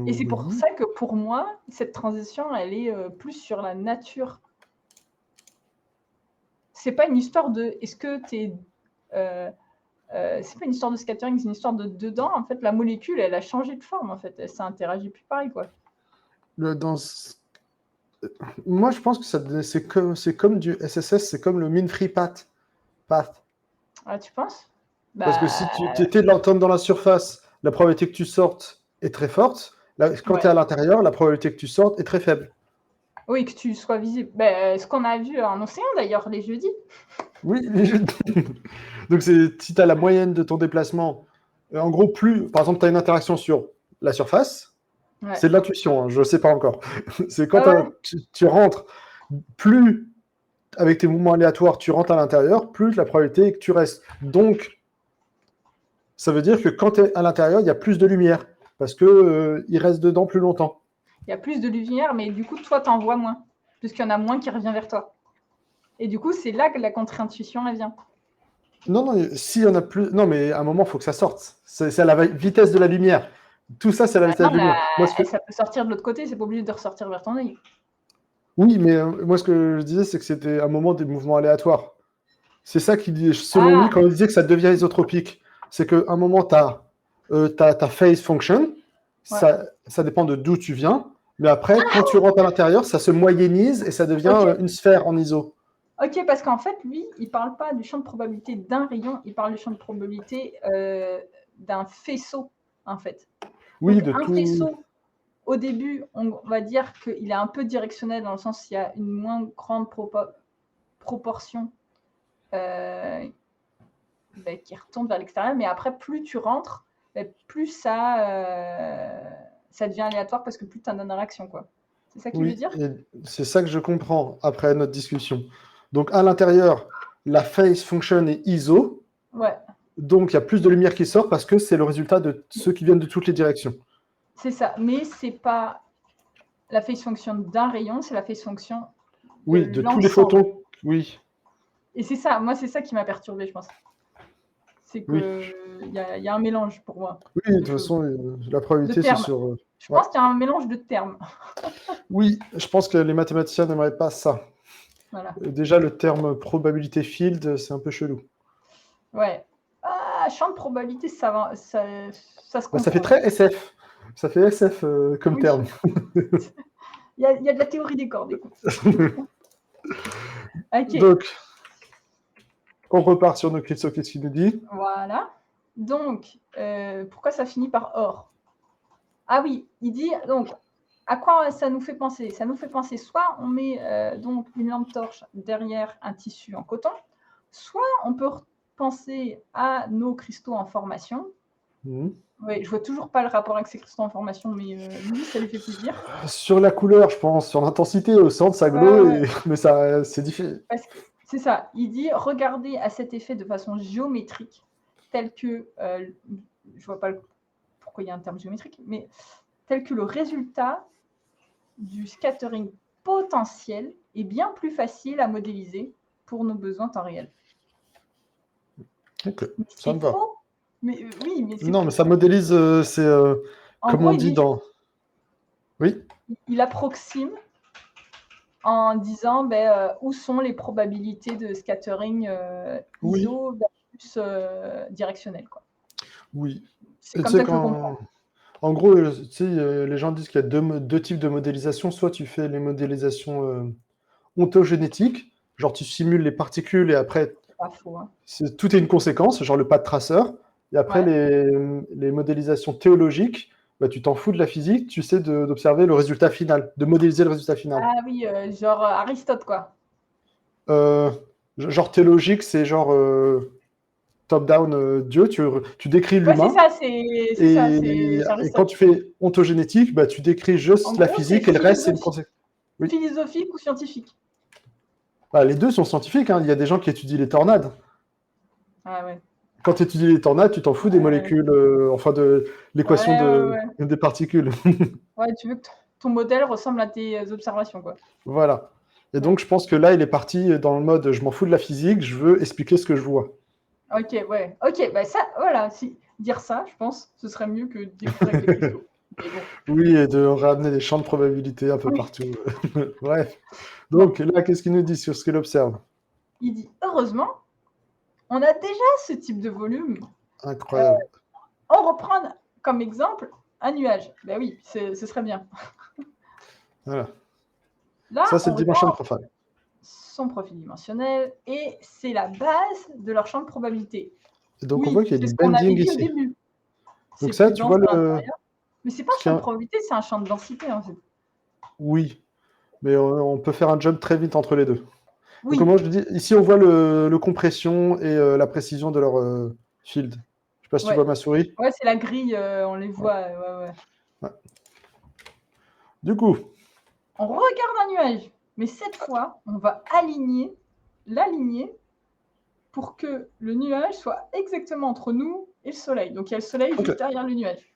Et c'est pour Oui. ça que pour moi, cette transition, elle est plus sur la nature. C'est pas une histoire de est-ce que tu es. C'est pas une histoire de scattering, c'est une histoire de dedans. En fait, la molécule, elle a changé de forme. En fait, elle s'interagit plus pareil, quoi. Moi, je pense que c'est comme du SSS, c'est comme le mean-free path. Ah, tu penses? Parce que si tu étais de l'entendre dans la surface, la probabilité que tu sortes est très forte. Là, quand Ouais. tu es à l'intérieur, la probabilité que tu sortes est très faible. Oui, que tu sois visible. Ce qu'on a vu en océan, d'ailleurs, les jeudis. Oui, donc si tu as la moyenne de ton déplacement, en gros, plus, par exemple, tu as une interaction sur la surface, Ouais. c'est de l'intuition, hein, je ne sais pas encore. C'est quand Ah ouais. tu rentres, plus avec tes mouvements aléatoires, tu rentres à l'intérieur, plus la probabilité est que tu restes. Donc, ça veut dire que quand tu es à l'intérieur, il y a plus de lumière, parce qu'il reste dedans plus longtemps. Il y a plus de lumière, mais du coup, toi, t'en vois moins, puisqu'il y en a moins qui revient vers toi. Et du coup, c'est là que la contre-intuition, elle vient. Non, s'il y en a plus. Non, mais à un moment, il faut que ça sorte. C'est à la vitesse de la lumière. Tout ça, c'est à la vitesse de la lumière. Moi, Ça peut sortir de l'autre côté, c'est pas obligé de ressortir vers ton œil. Oui, mais moi, ce que je disais, c'est que c'était un moment des mouvements aléatoires. C'est ça qui dit, selon lui, quand il disait que ça devient isotropique, c'est qu'à un moment, tu as ta phase function, ça dépend de d'où tu viens, mais après, quand tu rentres à l'intérieur, ça se moyennise et ça devient une sphère en iso. Ok, parce qu'en fait, lui, il parle pas du champ de probabilité d'un rayon, il parle du champ de probabilité d'un faisceau, en fait. Oui, Donc, de un tout. faisceau, au début, on va dire qu'il est un peu directionnel dans le sens qu'il y a une moins grande proportion qui retourne vers l'extérieur, mais après, plus tu rentres, plus ça devient aléatoire parce que plus tu as d'interaction, quoi. C'est ça qu'il veut Oui, dire? et c'est ça que je comprends après notre discussion. Donc, à l'intérieur, la phase function est ISO, Ouais, donc il y a plus de lumière qui sort parce que c'est le résultat de ceux qui viennent de toutes les directions. c'est ça. Mais c'est pas la phase function d'un rayon, c'est la phase function Oui, de de tous les l'ensemble. photons. Oui, Et c'est ça, moi, c'est ça qui m'a perturbée, je pense. C'est oui. qu'il y a un mélange pour moi. Oui, de toute façon, la De probabilité, c'est termes. sur. Je pense qu'il y a un mélange de termes. Oui, je pense que les mathématiciens n'aimeraient pas ça. Voilà. Déjà, le terme probabilité field, c'est un peu chelou. Ouais. Ah, champ de probabilité, ça se comprend. Ça fait très SF. Ça fait SF comme Oui. terme. Il y a de la théorie des cordes, écoute. Ok. Donc, on repart sur nos questions. Qu'est-ce qu'il nous dit? Voilà. Donc, pourquoi ça finit par or? Ah oui, il dit, donc, à quoi ça nous fait penser? Ça nous fait penser, soit on met donc une lampe torche derrière un tissu en coton, soit on peut penser à nos cristaux en formation. Oui, je vois toujours pas le rapport avec ces cristaux en formation, mais lui, ça lui fait plaisir. Sur la couleur, je pense, sur l'intensité, au centre, ça glow, mais ça, c'est différent. C'est ça, il dit, regardez à cet effet de façon géométrique, tel que, je vois pas pourquoi il y a un terme géométrique, mais tel que le résultat du scattering potentiel est bien plus facile à modéliser pour nos besoins temps réel. Ok, ça me va. Faux. Mais oui, mais non, mais ça modélise, c'est comme on dit dans. Oui. Il approxime en disant où sont les probabilités de scattering ISO versus directionnel, quoi. Oui. C'est comme ça que je comprends. En gros, les gens disent qu'il y a deux types de modélisation. Soit tu fais les modélisations ontogénétique, genre tu simules les particules et après, C'est pas faux. Hein. tout est une conséquence, genre le pas de traceur. Et après, les modélisations théologiques, bah, tu t'en fous de la physique, tu sais d'observer le résultat final, de modéliser le résultat final. Ah oui, genre Aristote, quoi. Genre théologique, c'est genre top-down Dieu, tu décris Ouais, c'est l'humain. ça, c'est Et Aristote. quand tu fais ontogénétique, bah, tu décris juste En la gros, physique c'est et le reste, c'est une conséquence. Oui. philosophique ou scientifique. Bah, les deux sont scientifiques, hein. Il y a des gens qui étudient les tornades. Ah ouais. Quand tu étudies les tornades, tu t'en fous des molécules, enfin de l'équation des particules. Ouais, tu veux que ton modèle ressemble à tes observations, quoi. Voilà. Et donc, je pense que là, il est parti dans le mode je m'en fous de la physique, je veux expliquer ce que je vois. Ok, ouais. Ok, bah ça, voilà, dire ça, je pense, ce serait mieux que découvrir avec les cristaux. Mais bon. Oui, et de ramener des champs de probabilité un peu partout. Bref. Donc, là, qu'est-ce qu'il nous dit sur ce qu'il observe? Il dit, heureusement, on a déjà ce type de volume. Incroyable. On reprend comme exemple un nuage. Ben oui, ce serait bien. Voilà. Là, Ça, c'est on le dimension regarde profile. son profil dimensionnel et c'est la base de leur champ de probabilité. Et donc, on Oui, voit qu'il y a c'est du ce qu'on avait bending dit au ici. début. Donc C'est ça, plus tu dense vois à l'intérieur. Mais c'est pas un ce champ de qu'il y a- probabilité, c'est un champ de densité en fait. Oui, mais on peut faire un jump très vite entre les deux. Donc, Oui, comment je dis? Ici, on voit le compression et la précision de leur field. Je sais pas si tu ouais. vois ma souris. Ouais, c'est la grille, on les voit. Ouais. Ouais. Du coup, On regarde un nuage, mais cette fois, on va l'aligner pour que le nuage soit exactement entre nous et le soleil. Donc il y a le soleil ok, juste derrière le nuage.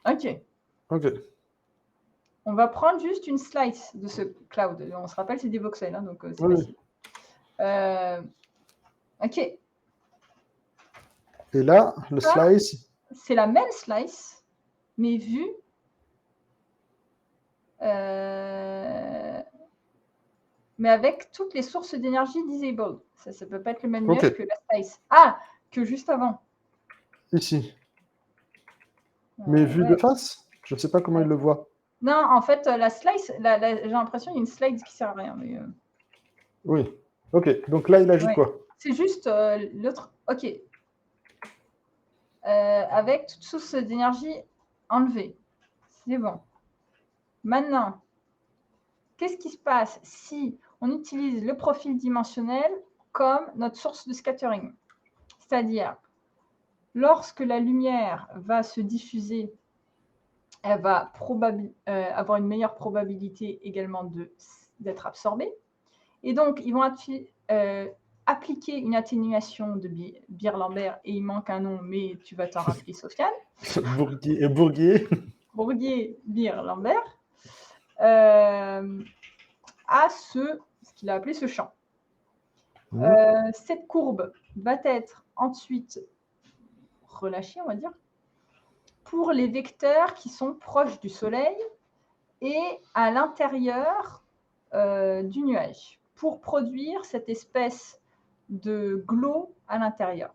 Ok. ok. On va prendre juste une slice de ce cloud. On se rappelle, c'est des voxels, hein, donc c'est Oui, facile. Ok. Et là, le Ça, slice. c'est la même slice, mais vue mais avec toutes les sources d'énergie disabled. Ça ne peut pas être le même nuage que la slice. Ah, que juste avant. Ici. Mais vu de face, je ne sais pas comment il le voit. Non, en fait, la slice, j'ai l'impression qu'il y a une slide qui ne sert à rien. Mais, Oui. Ok, donc là, il ajoute quoi? c'est juste l'autre. Ok. Avec toute source d'énergie enlevée. C'est bon. Maintenant, qu'est-ce qui se passe si on utilise le profil dimensionnel comme notre source de scattering? C'est-à-dire, lorsque la lumière va se diffuser, elle va avoir une meilleure probabilité également d'être absorbée. Et donc, ils vont appliquer une atténuation de Beer-Lambert, et il manque un nom, mais tu vas t'en rappeler, Sofiane. Bourguier. Bourguier-Beer-Lambert, à ce qu'il a appelé ce champ. Cette courbe va être ensuite relâchée, on va dire, pour les vecteurs qui sont proches du Soleil et à l'intérieur du nuage, pour produire cette espèce de glow à l'intérieur.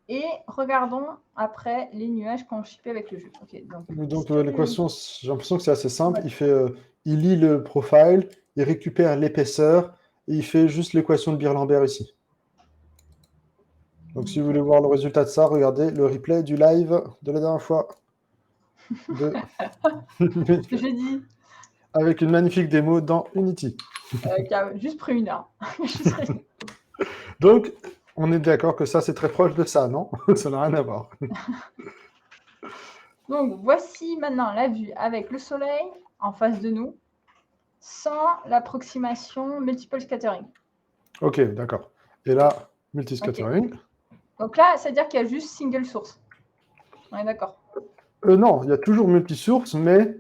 Et regardons après les nuages qu'on shippé avec le jeu. Okay, donc l'équation, j'ai l'impression que c'est assez simple. Ouais. Il lit le profile, il récupère l'épaisseur, et il fait juste l'équation de Beer-Lambert ici. Donc si vous voulez voir le résultat de ça, regardez le replay du live de la dernière fois. J'ai dit. Avec une magnifique démo dans Unity. Qui a juste pris une heure. Donc, on est d'accord que ça, c'est très proche de ça, non? Ça n'a rien à voir. Donc, voici maintenant la vue avec le soleil en face de nous, sans l'approximation multiple scattering. Ok, d'accord. Et là, multiscattering. Okay. Donc là, c'est-à-dire qu'il y a juste single source. On est d'accord? Non, il y a toujours multisource, mais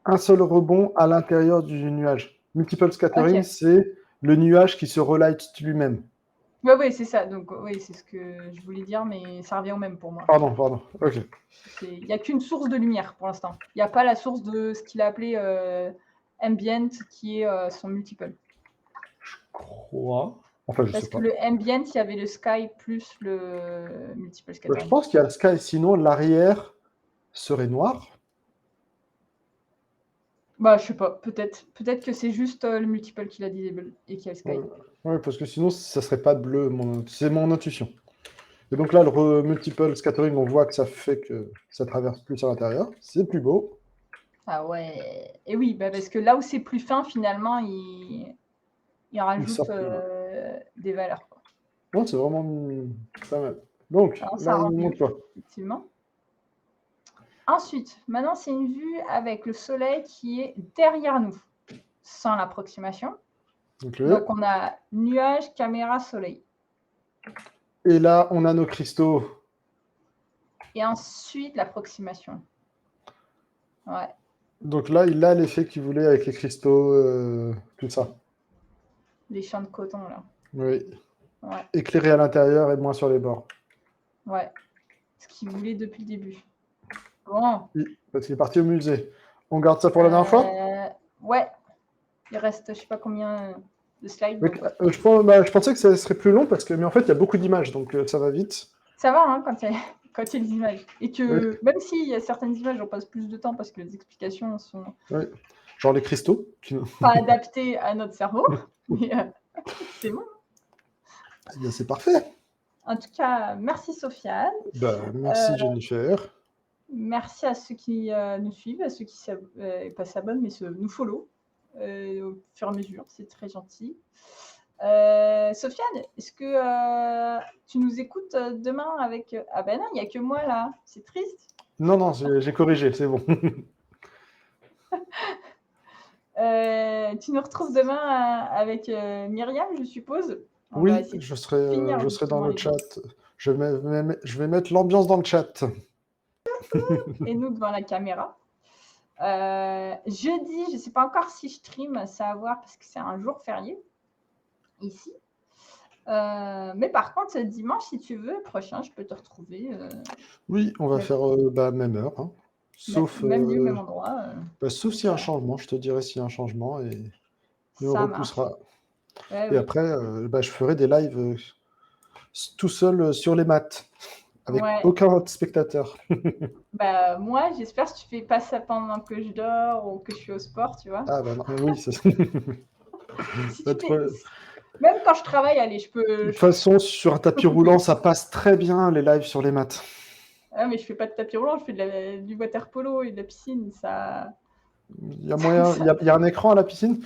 un seul rebond à l'intérieur du nuage. Multiple scattering, c'est le nuage qui se relight lui-même. Oui, c'est ça. Donc, oui, c'est ce que je voulais dire, mais ça revient au même pour moi. Pardon. Ok. Il n'y a qu'une source de lumière pour l'instant. Il n'y a pas la source de ce qu'il a appelé ambient, qui est son multiple. Je crois. Enfin, Parce que le ambient, il y avait le sky plus le multiple scattering. Je pense qu'il y a le sky, sinon l'arrière serait noir. Bah, je sais pas, peut-être. Peut-être que c'est juste le multiple qui l'a disable et qui a le sky. Ouais, parce que sinon, ça serait pas bleu. C'est mon intuition. Et donc là, le multiple scattering, on voit que ça fait que ça traverse plus à l'intérieur. C'est plus beau. Ah ouais. Et oui, bah, parce que là où c'est plus fin, finalement, il rajoute sort plus, des valeurs, quoi. Ouais, c'est vraiment pas mal. Donc, Alors, ça là, il rend nous mieux, montre quoi? effectivement. Ensuite, maintenant, c'est une vue avec le soleil qui est derrière nous, sans l'approximation. Donc, Donc, on a nuage, caméra, soleil. et là, on a nos cristaux. Et ensuite, l'approximation. Ouais. Donc là, il a l'effet qu'il voulait avec les cristaux, tout ça. Les champs de coton, là. Oui. Ouais. Éclairé à l'intérieur et moins sur les bords. Ouais. Ce qu'il voulait depuis le début. Bon. Oui, parce qu'il est parti au musée. On garde ça pour la dernière fois? Ouais. Il reste, je sais pas combien de slides. Mais, Donc... je pensais que ça serait plus long, mais en fait, il y a beaucoup d'images, donc ça va vite. Ça va, hein, quand il y a les images. Et que même s'il y a certaines images, on passe plus de temps parce que les explications sont Genre les cristaux. pas adaptées à notre cerveau. Mais c'est bon. Eh bien, c'est parfait. En tout cas, merci Sofiane. Merci Jennifer. Merci à ceux qui nous suivent, à ceux qui pas s'abonnent, mais nous follow au fur et à mesure. C'est très gentil. Sofiane, est-ce que tu nous écoutes demain avec... Ah ben non, il n'y a que moi là. C'est triste. Non, j'ai corrigé, c'est bon. Tu nous retrouves demain avec Myriam, je suppose. Oui, je serai dans le chat. Je vais mettre l'ambiance dans le chat. Et nous devant la caméra. Jeudi, je ne sais pas encore si je stream, ça à voir parce que c'est un jour férié ici. Mais par contre, dimanche, si tu veux, prochain, je peux te retrouver. Oui, on va faire même heure. Hein. Sauf, même lieu, même endroit. Sauf s'il y a un changement, je te dirai s'il y a un changement et on repoussera. Ouais, et après, je ferai des lives tout seul sur les maths, avec aucun autre spectateur. Moi, j'espère que tu fais pas ça pendant que je dors ou que je suis au sport, tu vois. Ah bah non, oui, c'est ça. Même quand je travaille, allez, je peux... De toute façon, sur un tapis roulant, ça passe très bien, les lives sur les maths. Ah, mais je fais pas de tapis roulant, je fais du water polo et de la piscine, ça... Il y a moyen, il y a un écran à la piscine?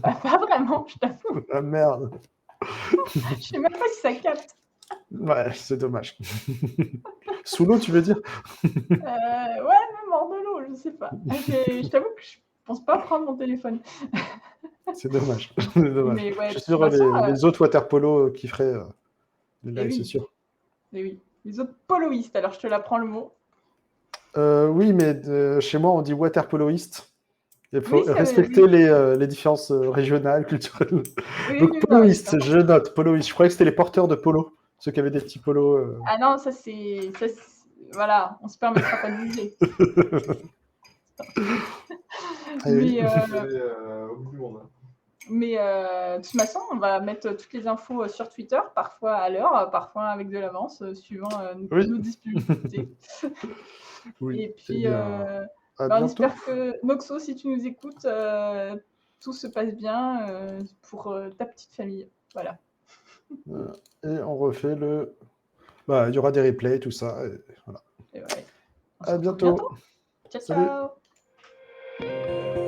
Pas vraiment, je t'avoue. Ah merde. Je sais même pas si ça capte. Ouais, c'est dommage. Sous l'eau, tu veux dire? Ouais, même hors de l'eau, je sais pas. Je t'avoue que je pense pas prendre mon téléphone. C'est dommage. dommage. Mais ouais, je suis sûr les autres water polo qui feraient des lives, c'est sûr. Et oui, les autres poloistes, alors je te l'apprends le mot. Oui, mais chez moi, on dit water poloiste. Il faut respecter les différences régionales, culturelles. Donc, poloiste, je note, poloiste. Je croyais que c'était les porteurs de polo, ceux qui avaient des petits polos. Ah non, ça c'est... Voilà, on se permettra pas de juger. Au bout du monde. Mais de toute façon, on va mettre toutes les infos sur Twitter, parfois à l'heure, parfois avec de l'avance, suivant nos disponibilités. Oui. Et puis, on espère que Noxo, si tu nous écoutes, tout se passe bien pour ta petite famille. Voilà. Et on refait le... il y aura des replays, tout ça. Et voilà. Et ouais. À bientôt. Ciao,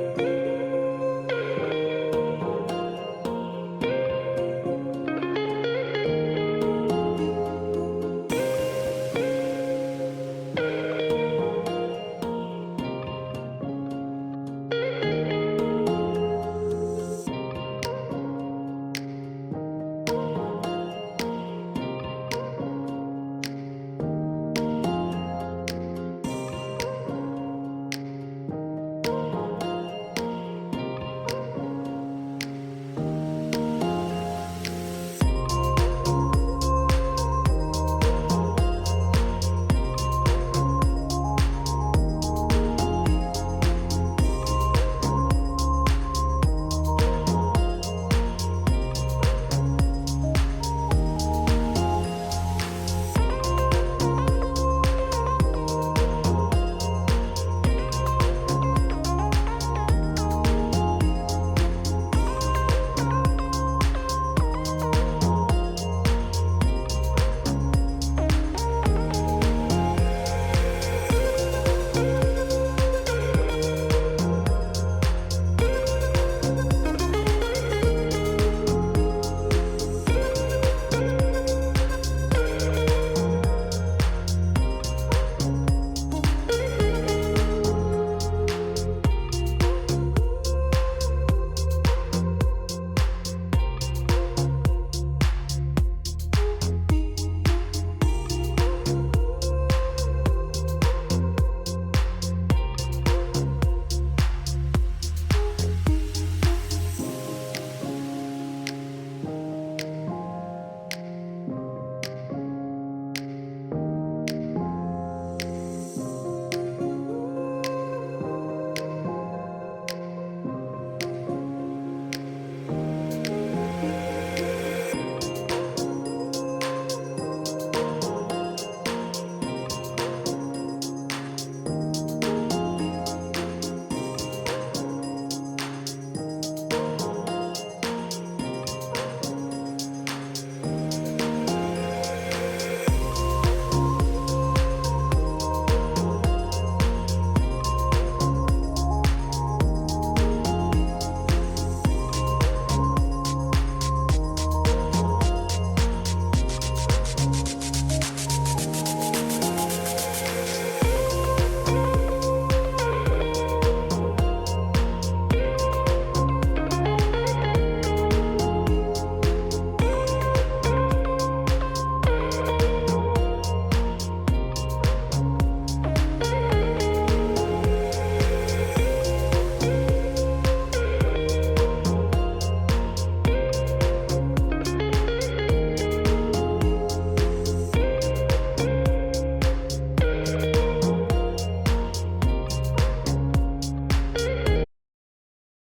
ciao.